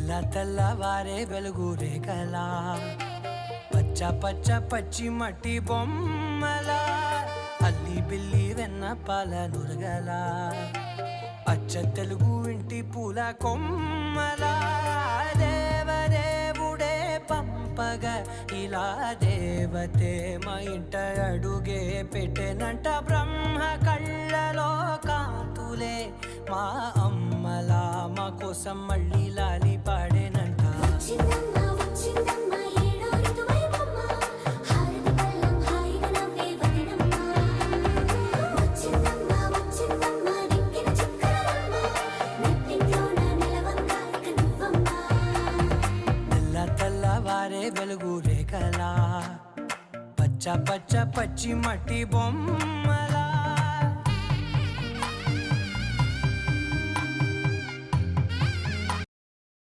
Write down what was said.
తెల్లవారే వెలుగు రేఖలా పచ్చ పచ్చ పచ్చి మట్టి బొమ్మలా అల్లి బిల్లి వెన్న పాల నురగలా అచ్చ తెలుగు ఇంటి పూల కొమ్మలా దేవదేవుడే పంపగా ఇలా దేవతే మా ఇంట అడుగే పెట్టెనంట బ్రహ్మ కళ్ళలో కాంతులే మా అమ్మలా మా కోసం మళ్ళీ లాలి పాడేనంట తెల్లవారే వెలుగు రేఖలా పచ్చ పచ్చ పచ్చి మట్టి బొమ్మ